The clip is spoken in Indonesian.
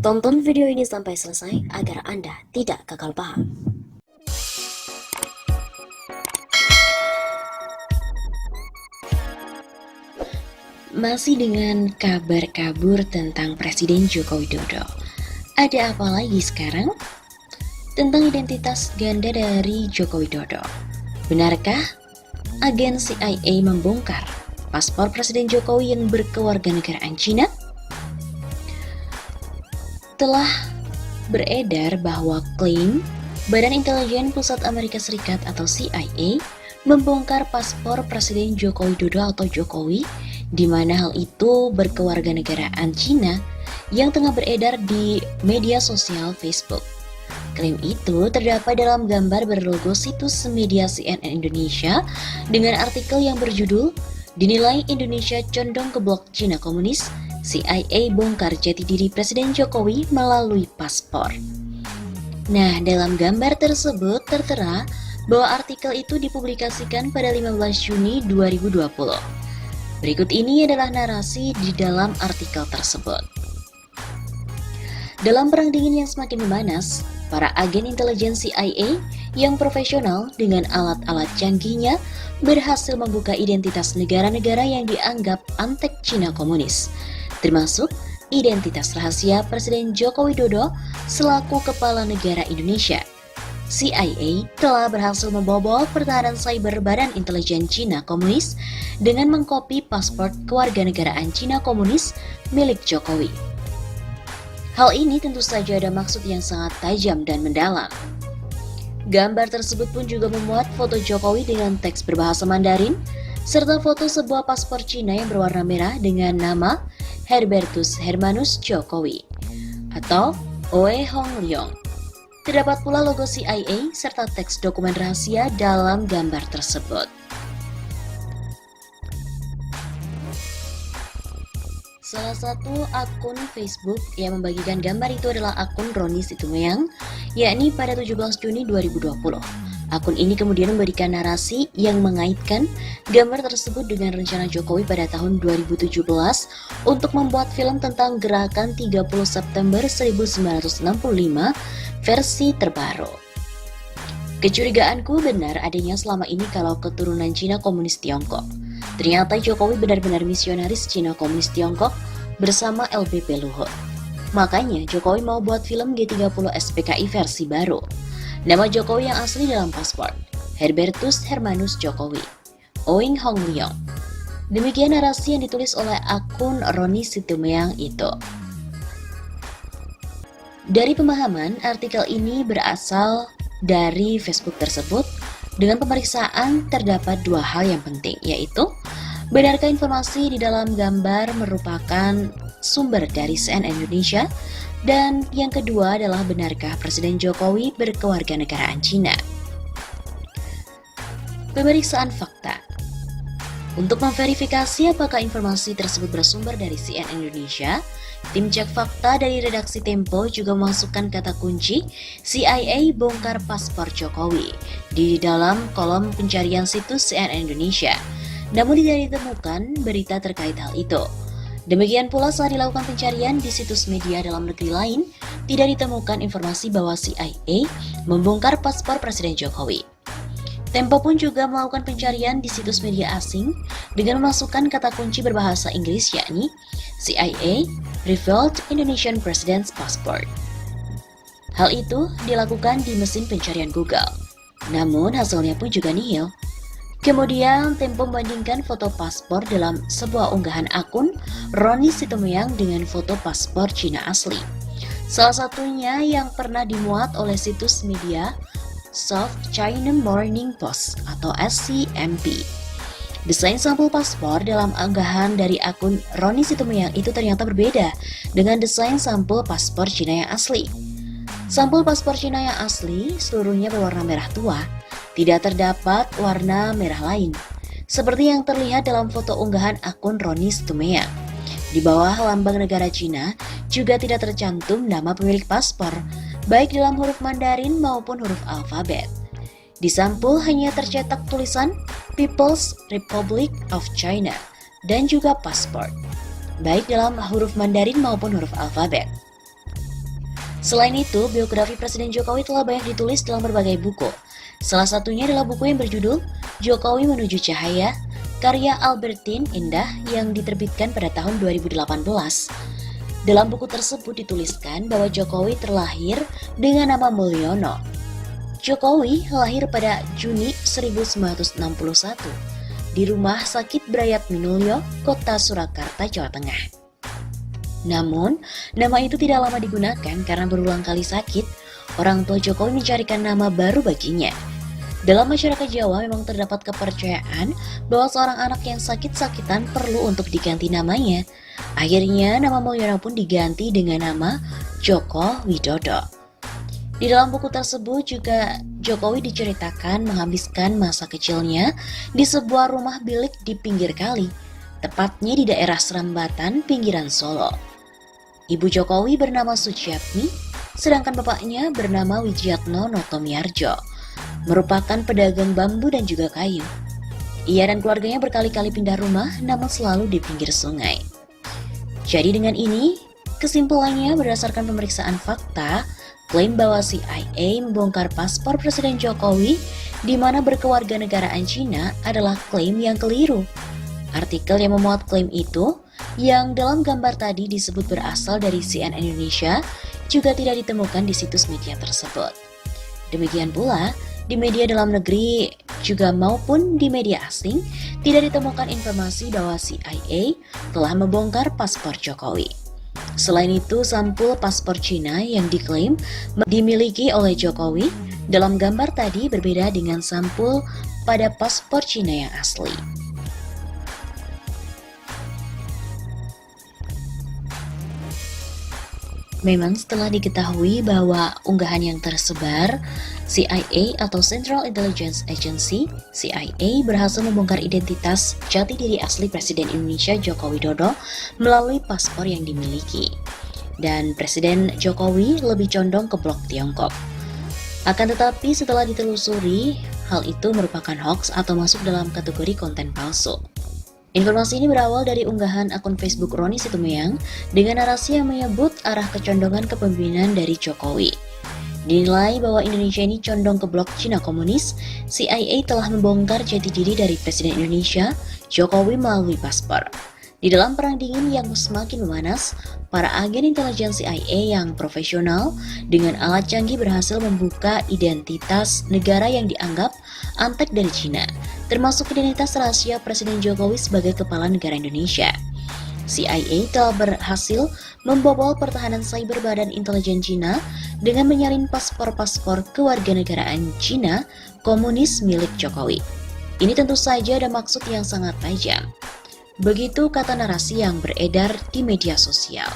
Tonton video ini sampai selesai agar Anda tidak gagal paham. Masih dengan kabar kabur tentang Presiden Joko Widodo. Ada apa lagi sekarang? Tentang identitas ganda dari Joko Widodo. Benarkah agen CIA membongkar paspor Presiden Jokowi yang berkewarganegaraan Cina? Telah beredar bahwa klaim Badan Intelijen Pusat Amerika Serikat atau CIA membongkar paspor Presiden Joko Widodo atau Jokowi, di mana hal itu berkewarganegaraan Cina yang tengah beredar di media sosial Facebook. Klaim itu terdapat dalam gambar berlogo situs media CNN Indonesia dengan artikel yang berjudul "Dinilai Indonesia condong ke blok Cina Komunis, CIA bongkar jati diri Presiden Jokowi melalui paspor." Nah, dalam gambar tersebut tertera bahwa artikel itu dipublikasikan pada 15 Juni 2020. Berikut ini adalah narasi di dalam artikel tersebut. Dalam perang dingin yang semakin memanas, para agen intelijen CIA yang profesional dengan alat-alat canggihnya berhasil membuka identitas negara-negara yang dianggap antek Cina Komunis, termasuk identitas rahasia Presiden Joko Widodo selaku Kepala Negara Indonesia. CIA telah berhasil membobol pertahanan cyber Badan Intelijen Cina Komunis dengan mengkopi paspor kewarganegaraan Cina Komunis milik Jokowi. Hal ini tentu saja ada maksud yang sangat tajam dan mendalam. Gambar tersebut pun juga memuat foto Jokowi dengan teks berbahasa Mandarin, serta foto sebuah paspor Cina yang berwarna merah dengan nama Herbertus Hermanus Jokowi atau Oe Hong Leong. Terdapat pula logo CIA serta teks dokumen rahasia dalam gambar tersebut. Salah satu akun Facebook yang membagikan gambar itu adalah akun Roni Situmeang, yakni pada 17 Juni 2020. Akun ini kemudian memberikan narasi yang mengaitkan gambar tersebut dengan rencana Jokowi pada tahun 2017 untuk membuat film tentang gerakan 30 September 1965 versi terbaru. Kecurigaanku benar adanya selama ini kalau keturunan Cina Komunis Tiongkok. Ternyata Jokowi benar-benar misionaris Cina Komunis Tiongkok bersama LBP Luhut. Makanya Jokowi mau buat film G30 SPKI versi baru. Nama Jokowi yang asli dalam paspor, Herbertus Hermanus Jokowi, Oing Hong Leong. Demikian narasi yang ditulis oleh akun Roni Situmeang itu. Dari pemahaman, artikel ini berasal dari Facebook tersebut. Dengan pemeriksaan terdapat dua hal yang penting, yaitu benarkah informasi di dalam gambar merupakan sumber dari CNN Indonesia, dan yang kedua adalah benarkah Presiden Jokowi berkewarganegaraan Cina. Pemeriksaan fakta. Untuk memverifikasi apakah informasi tersebut bersumber dari CNN Indonesia, tim cek fakta dari redaksi Tempo juga memasukkan kata kunci CIA bongkar paspor Jokowi di dalam kolom pencarian situs CNN Indonesia. Namun tidak ditemukan berita terkait hal itu. Demikian pula saat dilakukan pencarian di situs media dalam negeri lain, tidak ditemukan informasi bahwa CIA membongkar paspor Presiden Jokowi. Tempo pun juga melakukan pencarian di situs media asing dengan memasukkan kata kunci berbahasa Inggris, yakni CIA revealed Indonesian President's Passport. Hal itu dilakukan di mesin pencarian Google. Namun hasilnya pun juga nihil. Kemudian Tempo membandingkan foto paspor dalam sebuah unggahan akun Roni Situmeang dengan foto paspor Cina asli. Salah satunya yang pernah dimuat oleh situs media South China Morning Post atau SCMP. Desain sampul paspor dalam unggahan dari akun Roni Situmeang itu ternyata berbeda dengan desain sampul paspor Cina yang asli. Sampul paspor Cina yang asli seluruhnya berwarna merah tua, tidak terdapat warna merah lain, seperti yang terlihat dalam foto unggahan akun Roni Situmeang. Di bawah lambang negara Cina juga tidak tercantum nama pemilik paspor, baik dalam huruf Mandarin maupun huruf alfabet. Di sampul hanya tercetak tulisan People's Republic of China dan juga paspor, baik dalam huruf Mandarin maupun huruf alfabet. Selain itu, biografi Presiden Jokowi telah banyak ditulis dalam berbagai buku. Salah satunya adalah buku yang berjudul Jokowi Menuju Cahaya, karya Albertine Indah yang diterbitkan pada tahun 2018. Dalam buku tersebut dituliskan bahwa Jokowi terlahir dengan nama Mulyono. Jokowi lahir pada Juni 1961 di Rumah Sakit Brayat Minulyo, Kota Surakarta, Jawa Tengah. Namun, nama itu tidak lama digunakan karena berulang kali sakit. Orang tua Jokowi mencarikan nama baru baginya. Dalam masyarakat Jawa memang terdapat kepercayaan bahwa seorang anak yang sakit-sakitan perlu untuk diganti namanya. Akhirnya nama Mulyono pun diganti dengan nama Joko Widodo. Di dalam buku tersebut juga Jokowi diceritakan menghabiskan masa kecilnya di sebuah rumah bilik di pinggir kali, tepatnya di daerah Serambatan, pinggiran Solo. Ibu Jokowi bernama Suciatmi, sedangkan bapaknya bernama Wijatno Notomiarjo, merupakan pedagang bambu dan juga kayu. Ia dan keluarganya berkali-kali pindah rumah, namun selalu di pinggir sungai. Jadi dengan ini, kesimpulannya berdasarkan pemeriksaan fakta, klaim bahwa CIA membongkar paspor Presiden Jokowi di mana berkewarganegaraan Cina adalah klaim yang keliru. Artikel yang memuat klaim itu, yang dalam gambar tadi disebut berasal dari CNN Indonesia, juga tidak ditemukan di situs media tersebut. Demikian pula, di media dalam negeri juga maupun di media asing, tidak ditemukan informasi bahwa CIA telah membongkar paspor Jokowi. Selain itu, sampul paspor Cina yang diklaim dimiliki oleh Jokowi dalam gambar tadi berbeda dengan sampul pada paspor Cina yang asli. Memang setelah diketahui bahwa unggahan yang tersebar, CIA atau Central Intelligence Agency, CIA berhasil membongkar identitas jati diri asli Presiden Indonesia Joko Widodo melalui paspor yang dimiliki. Dan Presiden Jokowi lebih condong ke blok Tiongkok. Akan tetapi setelah ditelusuri, hal itu merupakan hoax atau masuk dalam kategori konten palsu. Informasi ini berawal dari unggahan akun Facebook Roni Situmeang dengan narasi yang menyebut arah kecondongan kepemimpinan dari Jokowi. Dinilai bahwa Indonesia ini condong ke blok Cina komunis, CIA telah membongkar jati diri dari Presiden Indonesia, Jokowi melalui paspor. Di dalam perang dingin yang semakin memanas, para agen intelijen CIA yang profesional dengan alat canggih berhasil membuka identitas negara yang dianggap antek dari Cina, termasuk identitas rahasia Presiden Jokowi sebagai kepala negara Indonesia. CIA telah berhasil membobol pertahanan cyber Badan Intelijen Cina dengan menyalin paspor-paspor kewarganegaraan Cina komunis milik Jokowi. Ini tentu saja ada maksud yang sangat tajam. Begitu kata narasi yang beredar di media sosial.